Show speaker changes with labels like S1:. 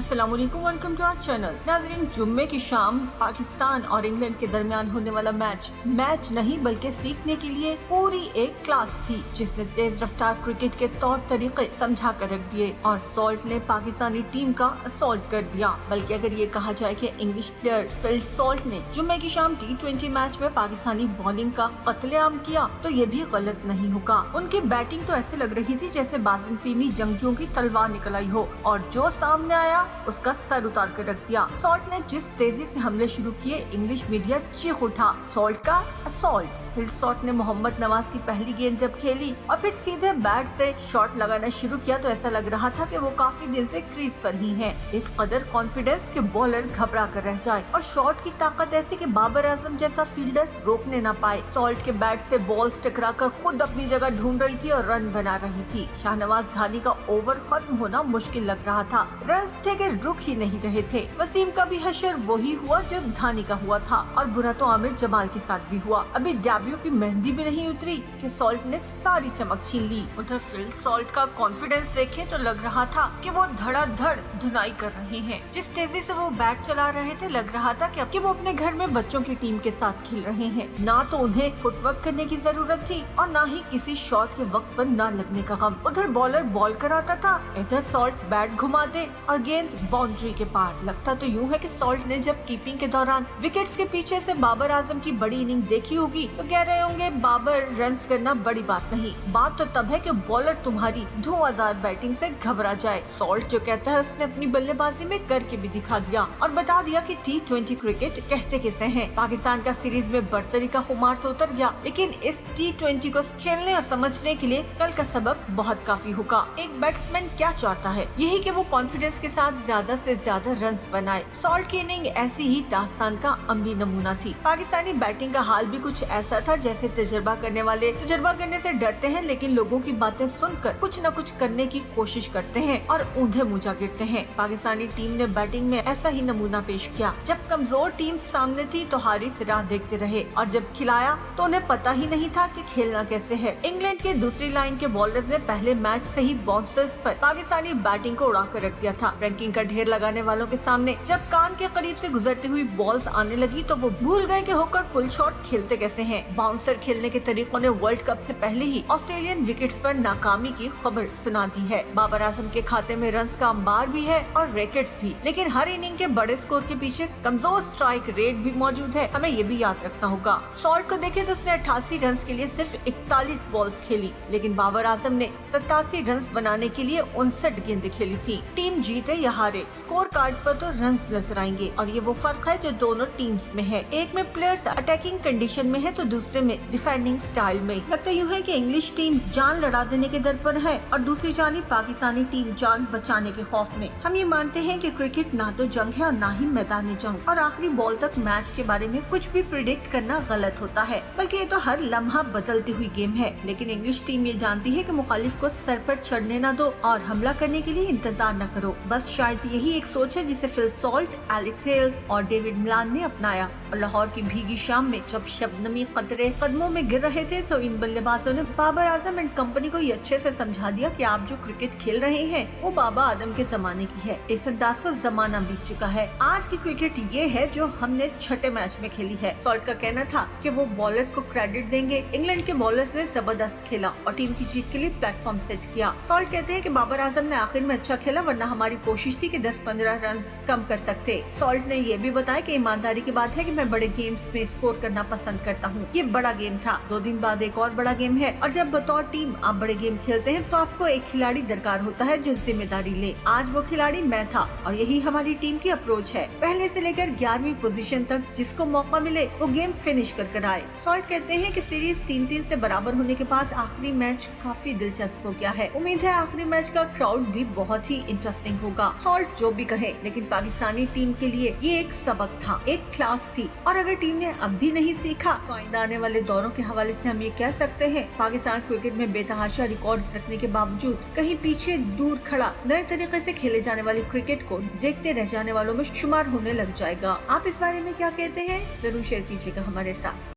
S1: अस्सलाम वालेकुम, welcome to our channel. नाज़रीन, जुम्मे की शाम पाकिस्तान और इंग्लैंड के दरमियान होने वाला मैच नहीं बल्कि सीखने के लिए पूरी एक क्लास थी, जिसने तेज रफ्तार क्रिकेट के तौर तरीके समझा कर रख दिए और सॉल्ट ने पाकिस्तानी टीम का असॉल्ट कर दिया। बल्कि अगर ये कहा जाए कि इंग्लिश प्लेयर फिल सॉल्ट ने जुम्मे की शाम T20 मैच में पाकिस्तानी बॉलिंग का कत्लेआम किया तो ये भी गलत नहीं होगा। उनकी बैटिंग तो ऐसे लग रही थी जैसे बाज़ंतीनी जंगजुओं की तलवार निकल आई हो और जो सामने आया उसका सर उतार कर रख दिया। सॉल्ट ने जिस तेजी से हमले शुरू किए, इंग्लिश मीडिया चीख उठा, सॉल्ट का असॉल्ट। फिल सॉल्ट ने मोहम्मद नवाज की पहली गेंद जब खेली और फिर सीधे बैट से शॉट लगाना शुरू किया तो ऐसा लग रहा था कि वो काफी दिन से क्रीज पर ही हैं। इस कदर कॉन्फिडेंस के बॉलर घबरा कर रह जाए और शॉट की ताकत ऐसी कि बाबर आजम जैसा फील्डर रोकने न पाए। सॉल्ट के बैट से बॉल्स टकराकर खुद अपनी जगह ढूंढ रही थी और रन बना रही थी। शाहनवाज धानी का ओवर खत्म होना मुश्किल लग रहा था, रन्स थे कि रुक ही नहीं रहे थे। वसीम का भी हशर वही हुआ जो धानी का हुआ था और बुरा तो आमिर जमाल के साथ भी हुआ। अभी डेब्यू की मेहंदी भी नहीं उतरी कि सॉल्ट ने सारी चमक छीन ली। उधर फिल सॉल्ट का कॉन्फिडेंस देखें तो लग रहा था कि वो धड़ाधड़ धुनाई कर रहे हैं। जिस तेजी से वो बैट चला रहे थे लग रहा था कि वो अपने घर में बच्चों की टीम के साथ खेल रहे हैं। ना तो उन्हें फुटवर्क करने की जरूरत थी और ना ही किसी शॉट के वक्त पर ना लगने का गम। उधर बॉलर बॉल कराता था, इधर सॉल्ट बैट घुमा दे और गेंद बाउंड्री के पार। लगता तो यूं है कि सॉल्ट ने जब कीपिंग के दौरान विकेट्स के पीछे से बाबर आजम की बड़ी इनिंग देखी होगी तो कह रहे होंगे बाबर रन्स करना बड़ी बात नहीं, बात तो तब है कि बॉलर तुम्हारी धुआंधार बैटिंग से घबरा जाए। सॉल्ट जो कहता है उसने अपनी बल्लेबाजी में करके भी दिखा दिया और बता दिया कि T20 क्रिकेट कहते किसे हैं। पाकिस्तान का सीरीज में बर्तरी का खुमार तो उतर गया, लेकिन इस T20 को खेलने और समझने के लिए कल का सबक बहुत काफी होगा। एक बैट्समैन क्या चाहता है, यही कि वो कॉन्फिडेंस के साथ ज्यादा से ज्यादा रन्स बनाए। सॉल्ट की इनिंग ऐसी ही दास्तान का अम्बी नमूना थी। पाकिस्तानी बैटिंग का हाल भी कुछ ऐसा था जैसे तजुर्बा करने वाले तजुर्बा करने से डरते हैं, लेकिन लोगों की बातें सुनकर कुछ न कुछ करने की कोशिश करते हैं और ऊंधे मुंह गिरते हैं। पाकिस्तानी टीम ने बैटिंग में ऐसा ही नमूना पेश किया। जब कमजोर टीम सामने थी तो हारिस राह देखते रहे और जब खिलाया तो उन्हें पता ही नहीं था कि खेलना कैसे है। इंग्लैंड के दूसरी लाइन के बॉलर्स ने पहले मैच से ही बाउंसर्स पर पाकिस्तानी बैटिंग को उड़ा कर रख दिया था। रैंकिंग का ढेर लगाने वालों के सामने जब कान के करीब से गुजरती हुई बॉल्स आने लगी तो वो भूल गए कि होकर पुल शॉट खेलते कैसे हैं। बाउंसर खेलने के तरीकों ने वर्ल्ड कप से पहले ही ऑस्ट्रेलियन विकेट्स पर नाकामी की खबर सुना दी है। बाबर आजम के खाते में रन्स का अंबार भी है और रैकेट्स भी, लेकिन हर इनिंग के बड़े स्कोर के पीछे कमजोर स्ट्राइक रेट भी मौजूद है। हमें ये भी याद रखना होगा। सॉल्ट को देखें तो उसने 88 रन के लिए सिर्फ 41 बॉल्स खेली, लेकिन बाबर आजम ने 87 रन बनाने के लिए 59 गेंदें खेली थी। टीम जीते या हारे, स्कोर कार्ड पर तो रन्स नजर आएंगे और ये वो फर्क है जो दोनों टीम्स में है। एक में प्लेयर्स अटैकिंग कंडीशन में है तो दूसरे में डिफेंडिंग स्टाइल में। लगता यूँ है कि इंग्लिश टीम जान लड़ा देने के दर पर है और दूसरी जानिब पाकिस्तानी टीम जान बचाने के खौफ में। हम ये मानते हैं कि क्रिकेट ना तो जंग है और ना ही मैदानी जंग और आखिरी बॉल तक मैच के बारे में कुछ भी प्रिडिक्ट करना गलत होता है, बल्कि ये तो हर लम्हा बदलती हुई गेम है। लेकिन इंग्लिश टीम ये जानती है कि मुखालिफ को सर पर चढ़ने न दो और हमला करने के लिए इंतजार न करो। बस शायद यही एक सोच है जिसे फिल सॉल्ट, एलेक्स हेल्स और डेविड मिलान ने अपनाया। और लाहौर की भीगी शाम में जब शबनमी कतरे कदमों में गिर रहे थे तो इन बल्लेबाजों ने बाबर आजम एंड कंपनी को ये अच्छे से समझा दिया कि आप जो क्रिकेट खेल रहे हैं वो बाबा आदम के जमाने की है। इस अंदाज को जमाना बीत चुका है। आज की क्रिकेट ये है जो हमने छठे मैच में खेली है। सॉल्ट का कहना था कि वो बॉलर्स को क्रेडिट देंगे। इंग्लैंड के बॉलर्स ने जबरदस्त खेला और टीम की जीत के लिए प्लेटफॉर्म सेट किया। सॉल्ट कहते हैं कि बाबर आजम ने आखिर में अच्छा खेला, वरना हमारी कोशिश थी कि 10-15 रन कम कर सकते। सॉल्ट ने ये भी बताया कि ईमानदारी की बात है कि मैं बड़े गेम्स में स्कोर करना पसंद करता हूँ। ये बड़ा गेम था, 2 दिन बाद एक और बड़ा गेम है और जब बतौर टीम आप बड़े गेम खेलते हैं तो आपको एक खिलाड़ी दरकार होता है जो जिम्मेदारी ले। आज वो खिलाड़ी मैं था और यही हमारी टीम की अप्रोच है। पहले से लेकर 11वीं पोजीशन तक जिसको मौका मिले वो गेम फिनिश कर आए। सॉल्ट कहते हैं कि सीरीज 3-3 से बराबर होने के बाद आखिरी मैच काफी दिलचस्प हो गया है। उम्मीद है आखिरी मैच का क्राउड भी बहुत ही इंटरेस्टिंग होगा। सॉल्ट जो भी कहे, लेकिन पाकिस्तानी टीम के लिए ये एक सबक था, एक क्लास थी और अगर टीम ने अब भी नहीं सीखा तो आइंदा आने वाले दौरों के हवाले से हम ये कह सकते हैं पाकिस्तान क्रिकेट में बेतहाशा रिकॉर्ड्स रखने के बावजूद कहीं पीछे दूर खड़ा नए तरीके से खेले जाने वाली क्रिकेट को देखते रह जाने वालों में शुमार होने लग जाएगा। आप इस बारे में क्या कहते हैं, जरूर शेयर कीजिएगा हमारे साथ।